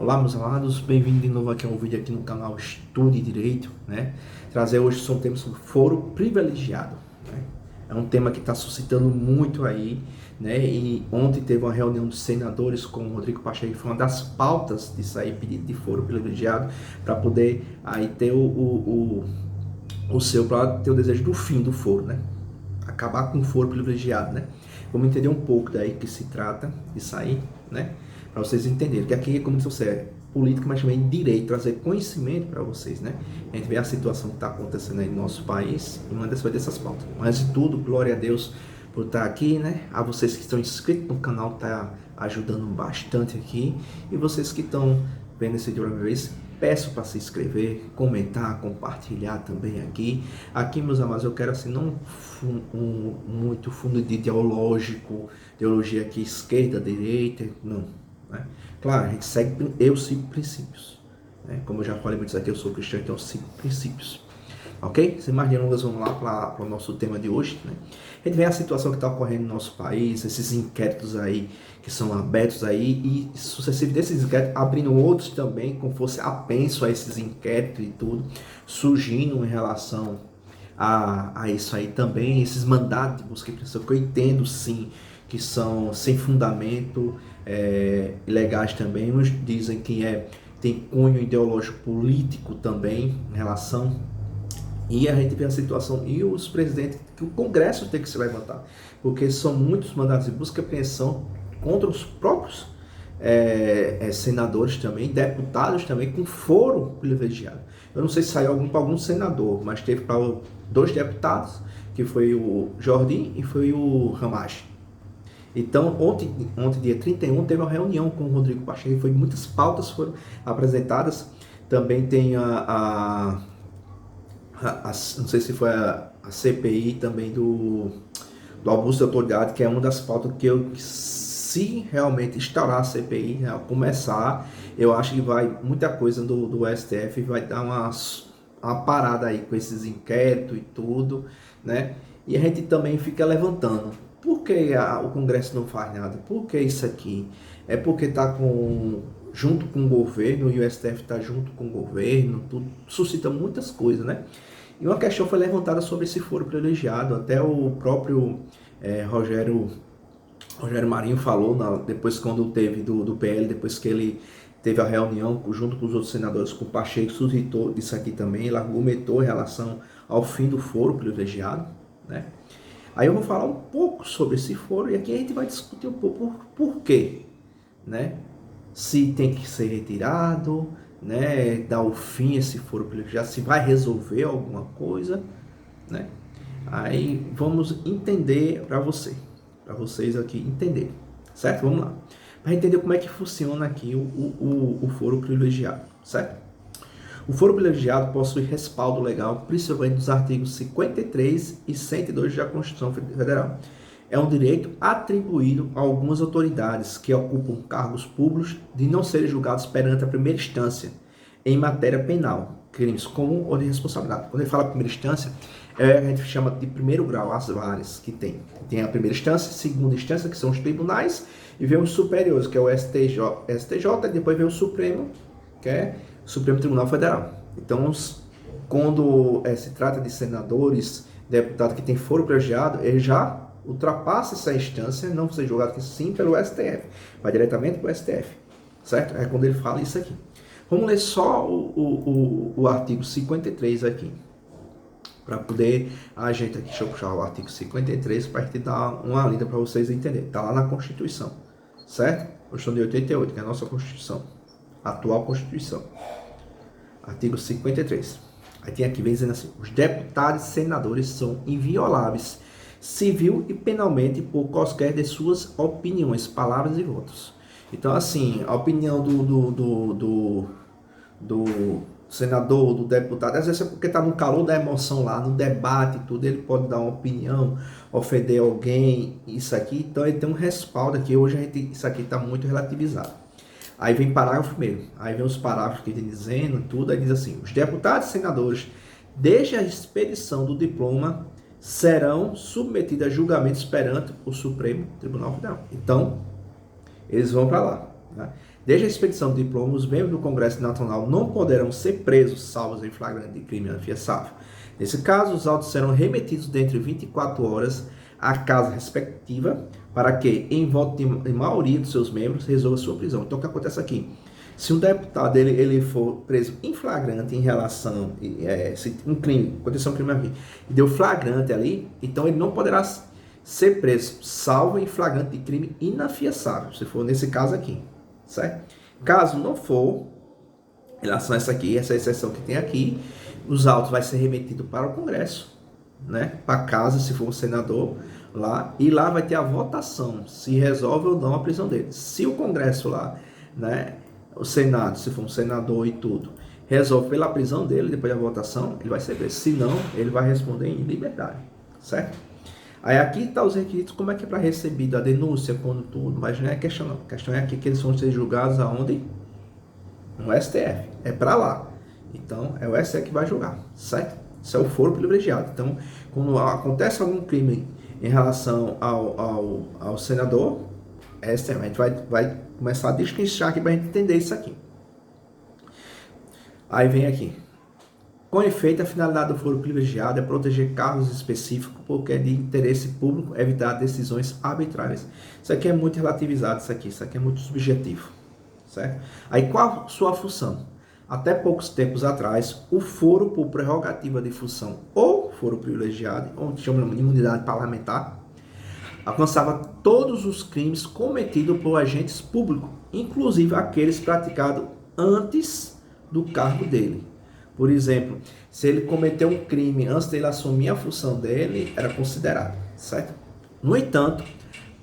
Olá, meus amados, bem-vindo de novo aqui a um vídeo aqui no canal Estude Direito, né? Trazer hoje sobre um tema sobre foro privilegiado, né? É um tema que está suscitando muito aí, né? E ontem teve uma reunião dos senadores com o Rodrigo Pacheco, foi uma das pautas de sair pedido de foro privilegiado para poder aí ter para ter o desejo do fim do foro, né? Acabar com o foro privilegiado, né? Vamos entender um pouco daí que se trata isso aí, né? Para vocês entenderem que aqui, como disse você, é política, mas também direito, trazer conhecimento para vocês, né? A gente vê a situação que está acontecendo aí no nosso país e uma dessas pautas. Mas de tudo, glória a Deus por estar aqui, né? A vocês que estão inscritos no canal, tá ajudando bastante aqui. E vocês que estão vendo esse vídeo pela primeira vez, peço para se inscrever, comentar, compartilhar também aqui. Aqui, meus amados, eu quero assim, não muito fundo de ideologia aqui, esquerda, direita, não. Né? Claro, a gente segue, eu sigo princípios. Né? Como eu já falei muito aqui, eu sou cristão, então eu sigo princípios. Ok? Sem mais delongas, vamos lá para o nosso tema de hoje. Né? A gente vê a situação que está ocorrendo no nosso país, esses inquéritos aí que são abertos aí e sucessivos desses inquéritos, abrindo outros também, como fosse apenso a esses inquéritos e tudo, surgindo em relação a isso aí também, esses mandados de busca e apreensão, que eu entendo sim, que são sem fundamento, ilegais também. Uns dizem que tem cunho ideológico político também em relação. E a gente vê a situação e os presidentes, que o Congresso tem que se levantar, porque são muitos mandados de busca e apreensão contra os próprios senadores também, deputados também, com foro privilegiado. Eu não sei se saiu algum para algum senador, mas teve para dois deputados, que foi o Jordim e foi o Ramage. Então, ontem, dia 31, teve uma reunião com o Rodrigo Pacheco, e muitas pautas foram apresentadas. Também tem não sei se foi a CPI também do abuso de autoridade, que é uma das pautas que se realmente instaurar a CPI, né, começar, eu acho que vai muita coisa do STF, vai dar uma parada aí com esses inquéritos e tudo, né? E a gente também fica levantando. Por que o Congresso não faz nada? Por que isso aqui? É porque está junto com o governo, e o STF está junto com o governo, tudo suscita muitas coisas, né? E uma questão foi levantada sobre esse foro privilegiado, até o próprio Rogério Marinho falou, depois quando teve do PL, depois que ele teve a reunião junto com os outros senadores, com o Pacheco, suscitou isso aqui também, ele argumentou em relação ao fim do foro privilegiado, né? Aí eu vou falar um pouco sobre esse foro e aqui a gente vai discutir um pouco por quê, né? Se tem que ser retirado, né? Dar o fim a esse foro privilegiado, se vai resolver alguma coisa, né? Aí vamos entender para vocês aqui entenderem, certo? Vamos lá. Para entender como é que funciona aqui o foro privilegiado, certo? O foro privilegiado possui respaldo legal, principalmente dos artigos 53 e 102 da Constituição Federal. É um direito atribuído a algumas autoridades que ocupam cargos públicos de não serem julgados perante a primeira instância em matéria penal, crimes comuns ou de responsabilidade. Quando ele fala primeira instância, a gente chama de primeiro grau, as várias que tem. Tem a primeira instância, segunda instância, que são os tribunais, e vem os superiores, que é o STJ, e depois vem o Supremo, que é o Supremo Tribunal Federal. Então, quando se trata de senadores, deputados que têm foro privilegiado, ele já ultrapassa essa instância, não ser julgado aqui sim pelo STF, vai diretamente para o STF, certo? É quando ele fala isso aqui. Vamos ler só o artigo 53 aqui, para poder ajeitar aqui. Deixa eu puxar o artigo 53 para a gente dar uma lida para vocês entenderem. Está lá na Constituição, certo? Constituição de 88, que é a nossa Constituição, a atual Constituição. Artigo 53. Aí tem aqui, vem dizendo assim: os deputados e senadores são invioláveis, civil e penalmente, por quaisquer de suas opiniões, palavras e votos. Então, assim, a opinião do senador, do deputado, às vezes é porque está no calor da emoção lá, no debate e tudo, ele pode dar uma opinião, ofender alguém, isso aqui, então ele tem um respaldo aqui. Hoje isso aqui está muito relativizado. Aí vem parágrafo primeiro, aí vem os parágrafos que tem dizendo tudo, aí diz assim: os deputados e senadores, desde a expedição do diploma, serão submetidos a julgamentos perante o Supremo Tribunal Federal. Então, eles vão para lá, né? Desde a expedição do diploma, os membros do Congresso Nacional não poderão ser presos, salvos em flagrante de crime inafiançável. Nesse caso, os autos serão remetidos dentro de 24 horas à casa respectiva, para que, em voto de maioria dos seus membros, resolva sua prisão. Então, o que acontece aqui? Se um deputado ele for preso em flagrante em relação se um crime, aconteceu um crime aqui, e deu flagrante ali, então ele não poderá ser preso, salvo em flagrante de crime inafiançável, se for nesse caso aqui, certo? Caso não for, em relação a essa aqui, essa exceção que tem aqui, os autos vai ser remetido para o Congresso, né? Para casa, se for um senador lá, e lá vai ter a votação, se resolve ou não a prisão dele. Se o Congresso lá, né, o Senado, se for um senador e tudo, resolve pela prisão dele, depois da votação, ele vai ser preso. Se não, ele vai responder em liberdade, certo? Aí aqui está os requisitos, como é que é para receber a denúncia, quando tudo, mas não é questão não. A questão é aqui que eles vão ser julgados aonde? No STF, é para lá. Então, é o STF que vai julgar, certo? Isso é o foro privilegiado. Então, quando acontece algum crime em relação ao senador, STF, a gente vai começar a destrinchar aqui para a gente entender isso aqui. Aí vem aqui. Com efeito, a finalidade do foro privilegiado é proteger cargos específicos, porque é de interesse público evitar decisões arbitrárias. Isso aqui é muito relativizado, isso aqui é muito subjetivo, certo? Aí qual a sua função? Até poucos tempos atrás, o foro por prerrogativa de função ou foro privilegiado, ou chama de imunidade parlamentar, alcançava todos os crimes cometidos por agentes públicos, inclusive aqueles praticados antes do cargo dele. Por exemplo, se ele cometeu um crime antes de ele assumir a função dele, era considerado, certo? No entanto,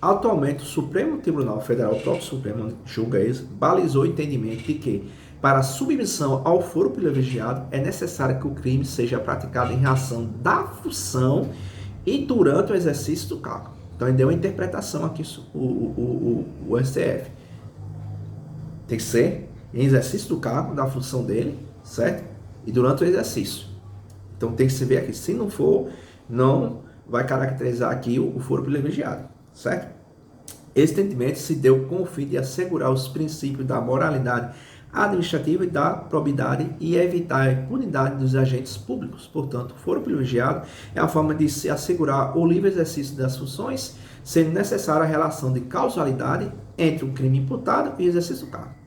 atualmente o Supremo Tribunal Federal, o próprio Supremo julga isso, balizou o entendimento de que, para a submissão ao foro privilegiado, é necessário que o crime seja praticado em razão da função e durante o exercício do cargo. Então, ele deu uma interpretação aqui, o STF. Tem que ser em exercício do cargo, da função dele, certo? E durante o exercício. Então, tem que se ver aqui. Se não for, não vai caracterizar aqui o foro privilegiado, certo? Esse entendimento se deu com o fim de assegurar os princípios da moralidade administrativa e da probidade e evitar a impunidade dos agentes públicos. Portanto, o foro privilegiado é a forma de se assegurar o livre exercício das funções, sendo necessária a relação de causalidade entre o crime imputado e o exercício do cargo.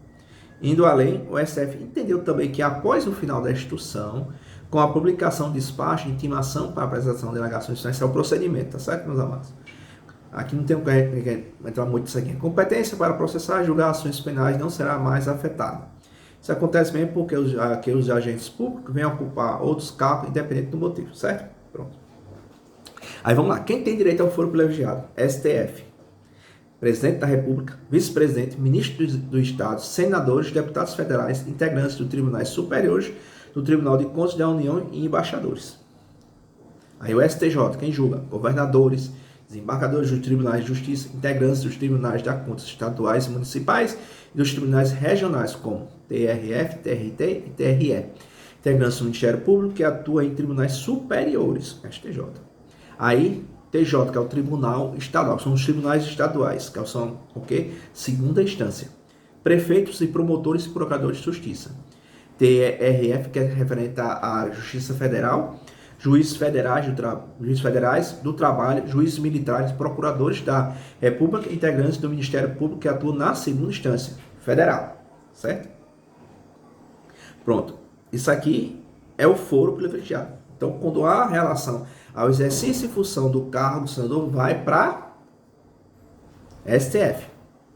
Indo além, o STF entendeu também que após o final da instrução, com a publicação de despacho, intimação para a apresentação de alegações, esse é o procedimento, tá certo, meus amados? Aqui não tem que entrar muito nisso aqui. A competência para processar e julgar ações penais não será mais afetada. Isso acontece mesmo porque os agentes públicos vêm ocupar outros cargos, independente do motivo, certo? Pronto. Aí vamos lá. Quem tem direito ao foro privilegiado? STF. Presidente da República, vice-presidente, ministro do Estado, senadores, deputados federais, integrantes dos tribunais superiores, do Tribunal de Contas da União e embaixadores. Aí o STJ, quem julga? Governadores, desembargadores dos tribunais de justiça, integrantes dos tribunais da contas estaduais e municipais e dos tribunais regionais, como TRF, TRT e TRE. Integrantes do Ministério Público que atua em tribunais superiores, STJ. Aí, TJ, que é o Tribunal Estadual, são os tribunais estaduais, que são o quê? Segunda instância. Prefeitos e promotores e procuradores de justiça. TRF, que é referente à Justiça Federal, juízes federais do trabalho, juízes militares, procuradores da República, integrantes do Ministério Público que atuam na segunda instância federal, certo? Pronto. Isso aqui é o foro privilegiado. Então, quando há relação ao exercício e função do cargo do senador, vai para STF,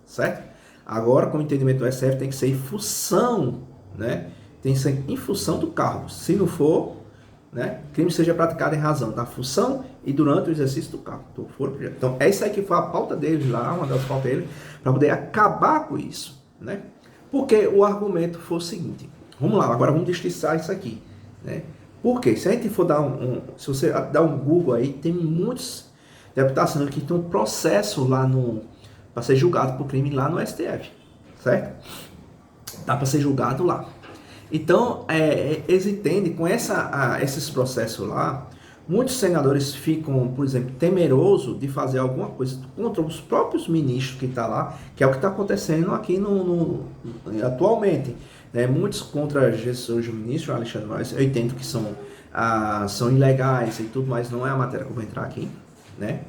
certo? Agora, com o entendimento do STF, tem que ser em função, né? Tem que ser em função do cargo. Se não for, né, crime seja praticado em razão da função e durante o exercício do cargo. Então, é isso aí que foi a pauta deles lá, uma das pautas deles, para poder acabar com isso, né? Porque o argumento foi o seguinte, vamos lá, agora vamos destrinçar isso aqui, né? Porque se a gente for dar se você dar um Google aí, tem muitos deputados que tem um processo lá para ser julgado por crime lá no STF, certo? Dá para ser julgado lá. Então, eles entendem com esses processos lá, Muitos senadores ficam, por exemplo, temerosos de fazer alguma coisa contra os próprios ministros que estão lá, que é o que está acontecendo aqui atualmente. Né? Muitos contra Jesus de ministro, Alexandre Moraes, eu entendo que são ilegais e tudo, mas não é a matéria que eu vou entrar aqui, né?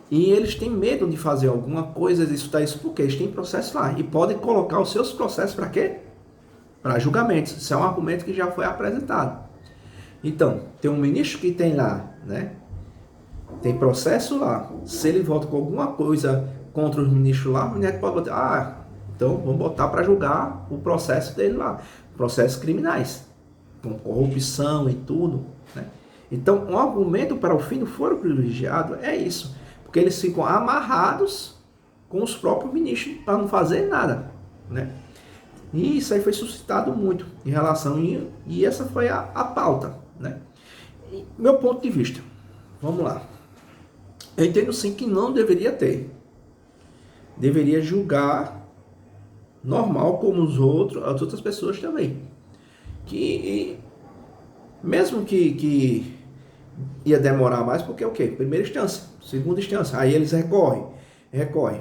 E eles têm medo de fazer alguma coisa, isso porque eles têm processo lá e podem colocar os seus processos para quê? Para julgamentos. Isso é um argumento que já foi apresentado. Então, tem um ministro que tem lá, né? Tem processo lá. Se ele volta com alguma coisa contra os ministros lá, o ministro pode botar, então vamos botar para julgar o processo dele lá. Processos criminais, com corrupção e tudo, né? Então, um argumento para o fim do foro privilegiado é isso. Porque eles ficam amarrados com os próprios ministros para não fazer nada, né? E isso aí foi suscitado muito em relação, e essa foi a pauta, né? E, meu ponto de vista, vamos lá. Eu entendo sim que não deveria ter. Deveria julgar normal como as outras pessoas também. Que mesmo que ia demorar mais, porque é o quê? Primeira instância, segunda instância, aí eles recorrem,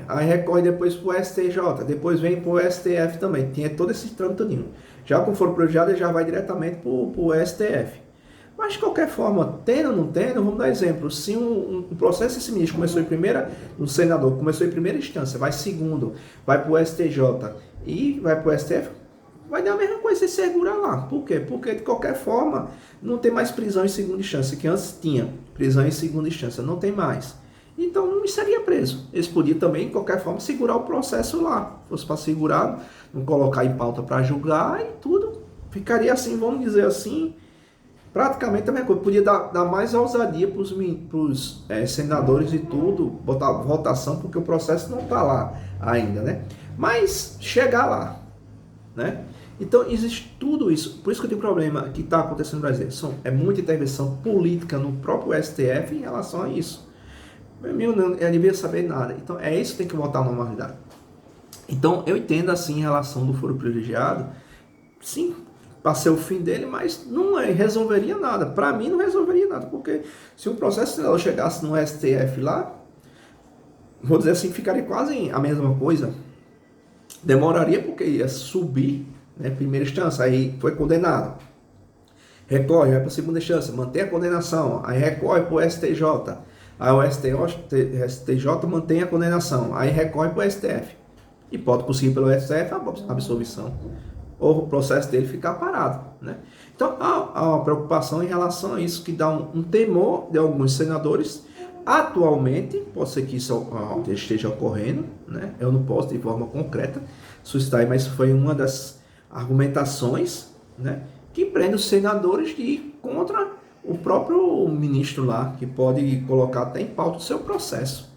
aí recorre depois para o STJ, depois vem para o STF também, tinha todo esse trâmite. Já com foro privilegiado, ele já vai diretamente para o STF. Mas de qualquer forma, tendo ou não tendo, vamos dar exemplo, se um processo desse ministro começou em primeira, um senador começou em primeira instância, vai segundo, vai para o STJ e vai para o STF, vai dar a mesma coisa se segurar lá. Por quê? Porque de qualquer forma não tem mais prisão em segunda instância, que antes tinha prisão em segunda instância, não tem mais. Então não estaria preso. Eles podiam também, de qualquer forma, segurar o processo lá. Fosse para segurar, não colocar em pauta para julgar e tudo. Ficaria assim, vamos dizer assim, praticamente a mesma coisa. Podia dar mais ousadia para os senadores e tudo, botar votação, porque o processo não está lá ainda, né? Mas chegar lá, né? Então existe tudo isso, por isso que eu tenho problema que está acontecendo no Brasil. É muita intervenção política no próprio STF em relação a isso. Eu não devia saber nada. Então é isso que tem que voltar à normalidade. Então eu entendo assim em relação do foro privilegiado, sim, passei o fim dele, mas não resolveria nada. Para mim não resolveria nada, porque se um processo chegasse no STF lá, vou dizer assim, ficaria quase a mesma coisa. Demoraria porque ia subir, né, primeira instância, aí foi condenado. Recorre, vai para a segunda instância, mantém a condenação, aí recorre para o STJ, aí o STJ mantém a condenação, aí recorre para o STF. E pode conseguir pelo STF a absolvição, ou o processo dele ficar parado, né? Então há uma preocupação em relação a isso, que dá um temor de alguns senadores. Atualmente, pode ser que isso esteja ocorrendo, né? Eu não posso de forma concreta suscitar, mas foi uma das argumentações, né, que prende os senadores de ir contra o próprio ministro lá, que pode colocar até em pauta o seu processo.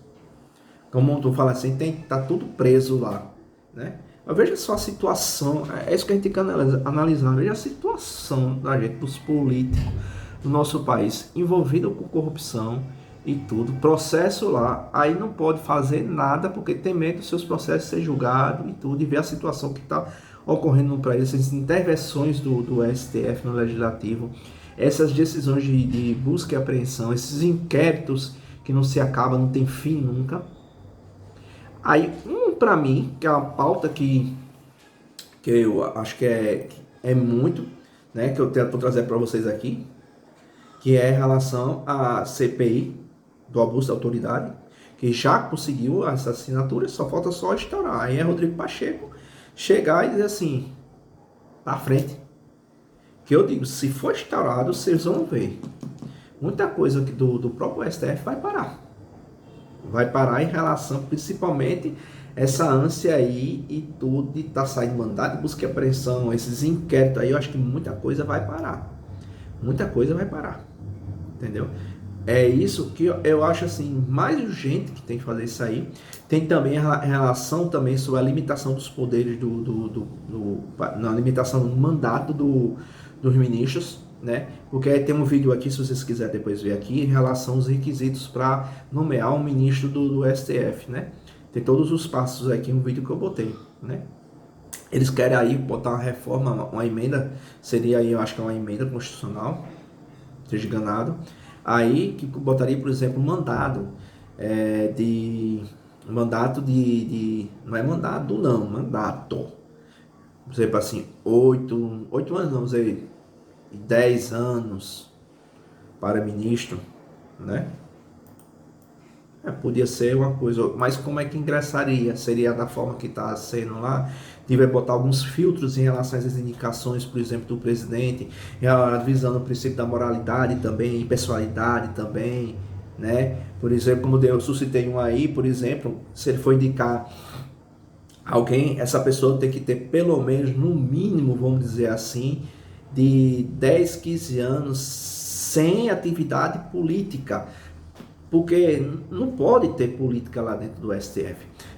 Como tu fala assim, tá tudo preso lá, né? Mas veja só a situação, é isso que a gente tem que analisar. Veja a situação da gente, dos políticos do nosso país, envolvido com corrupção e tudo, processo lá, aí não pode fazer nada porque tem medo dos seus processos ser julgados e tudo, e ver a situação que está ocorrendo no país, essas intervenções do STF no Legislativo, essas decisões de busca e apreensão, esses inquéritos que não se acabam, não tem fim nunca. Aí, para mim, que é uma pauta que eu acho que é muito, né, que eu tento trazer para vocês aqui, que é em relação à CPI do abuso da autoridade, que já conseguiu essa assinatura, só falta só estourar. Aí é Rodrigo Pacheco chegar e dizer assim, para frente. Que eu digo, se for estourado, vocês vão ver. Muita coisa do próprio STF vai parar. Vai parar em relação, principalmente, essa ânsia aí e tudo de estar saindo mandado de busca e apreensão, esses inquéritos aí, eu acho que muita coisa vai parar. Muita coisa vai parar. Entendeu? É isso que eu acho assim mais urgente que tem que fazer isso aí. Tem também a relação também sobre a limitação dos poderes na limitação do mandato dos ministros, né? Porque aí tem um vídeo aqui, se vocês quiserem depois ver aqui, em relação aos requisitos para nomear um ministro do STF, né? Tem todos os passos aqui no vídeo que eu botei, né? Eles querem aí botar uma reforma, uma emenda, seria aí, eu acho que é uma emenda constitucional, esteja enganado. Aí que botaria, por exemplo, mandato não é mandado não, mandato. Por exemplo assim, 8 anos, vamos dizer, 10 anos para ministro, né? Podia ser uma coisa, mas como é que ingressaria? Seria da forma que está sendo lá? Tiver botar alguns filtros em relação às indicações, por exemplo, do presidente, visando o princípio da moralidade também, pessoalidade também, né? Por exemplo, como eu suscitei um aí, por exemplo, se ele for indicar alguém, essa pessoa tem que ter pelo menos, no mínimo, vamos dizer assim, de 10, 15 anos sem atividade política, porque não pode ter política lá dentro do STF.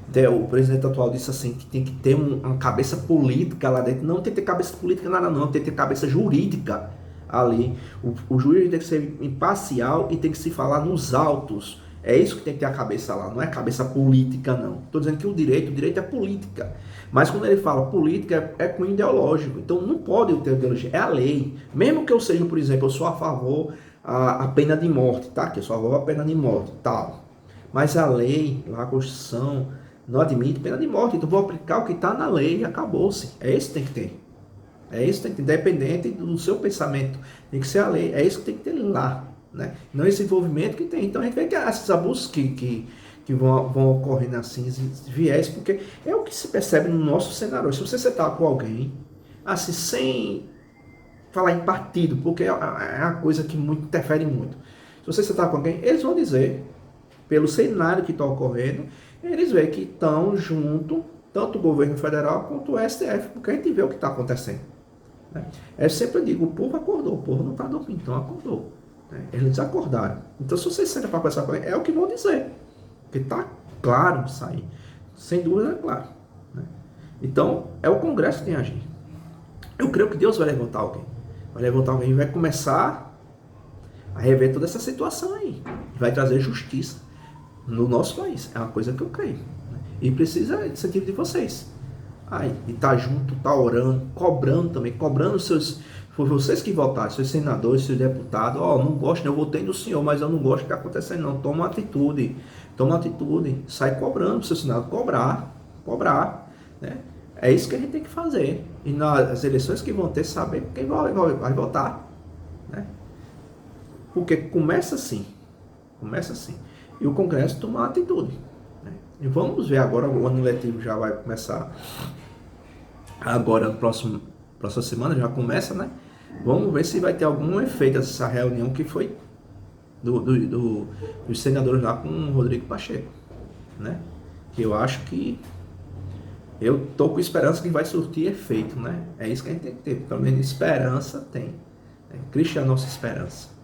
Então, o presidente atual disse assim, que tem que ter uma cabeça política lá dentro. Não tem que ter cabeça política nada não, tem que ter cabeça jurídica ali. O juiz tem que ser imparcial e tem que se falar nos autos. É isso que tem que ter a cabeça lá, não é cabeça política não. Estou dizendo que o direito é política. Mas quando ele fala política, é com ideológico. Então não pode ter ideologia, é a lei. Mesmo que eu seja, por exemplo, eu sou a favor a pena de morte, tá? Que eu sou a favor da pena de morte, tal. Mas a lei, lá a Constituição, não admite pena de morte. Então vou aplicar o que está na lei e acabou-se. É isso que tem que ter. É isso que tem que ter, independente do seu pensamento. Tem que ser a lei. É isso que tem que ter lá. Né? Não esse envolvimento que tem. Então a gente vê que esses abusos que vão ocorrendo assim, esses viés, porque é o que se percebe no nosso cenário. Se você sentar com alguém, assim, sem falar em partido, porque é uma coisa que muito interfere muito. Se você sentar com alguém, eles vão dizer, pelo cenário que está ocorrendo, eles veem que estão junto, tanto o governo federal quanto o STF, porque a gente vê o que está acontecendo. Né? Eu sempre digo, o povo acordou, o povo não está dormindo, então acordou. Né? Eles desacordaram. Então, se você senta para conversar com ele, é o que vão dizer. Porque está claro isso aí. Sem dúvida, é claro. Né? Então, é o Congresso que tem a agir. Eu creio que Deus vai levantar alguém. Vai levantar alguém e vai começar a rever toda essa situação aí. Vai trazer justiça no nosso país. É uma coisa que eu creio. Né? E precisa do incentivo de vocês. Aí, e tá junto, tá orando, cobrando também, cobrando seus. Foi vocês que votaram, seus senadores, seus deputados. Ó, não gosto, eu votei no senhor, mas eu não gosto do que está acontecendo, não. Toma uma atitude. Toma uma atitude. Sai cobrando pro seu senador. Cobrar. Né? É isso que a gente tem que fazer. E nas eleições que vão ter, saber quem vai votar. Né? Porque começa assim. E o Congresso toma uma atitude. Né? E vamos ver agora, o ano letivo já vai começar. Agora, no próxima semana já começa, né? Vamos ver se vai ter algum efeito dessa reunião que foi dos senadores lá com o Rodrigo Pacheco. Né? Que eu acho que eu tô com esperança que vai surtir efeito, né? É isso que a gente tem que ter. Pelo menos esperança tem. Cristo é a nossa esperança.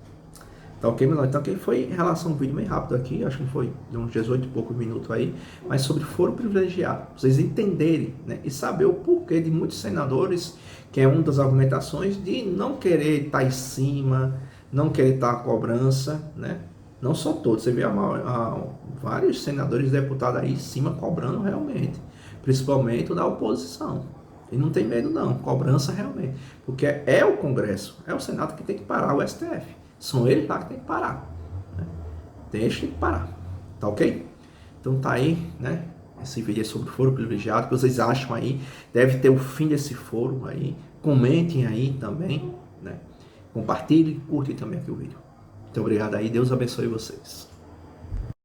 Tá ok, meu? Então aqui foi em relação a um vídeo bem rápido aqui, acho que foi de uns 18 e poucos minutos aí, mas sobre foro privilegiado. Vocês entenderem, né? E saber o porquê de muitos senadores, que é uma das argumentações, de não querer estar em cima, não querer estar a cobrança, né? Não só todos, você vê vários senadores e deputados aí em cima cobrando realmente. Principalmente o da oposição. E não tem medo não, cobrança realmente. Porque é o Congresso, é o Senado que tem que parar o STF. São eles lá que tem que parar. Né? Deixa que parar. Tá ok? Então tá aí, né? Esse vídeo é sobre foro privilegiado. O que vocês acham aí? Deve ter o fim desse foro aí. Comentem aí também, né? Compartilhem, curtem também aqui o vídeo. Muito obrigado aí. Deus abençoe vocês.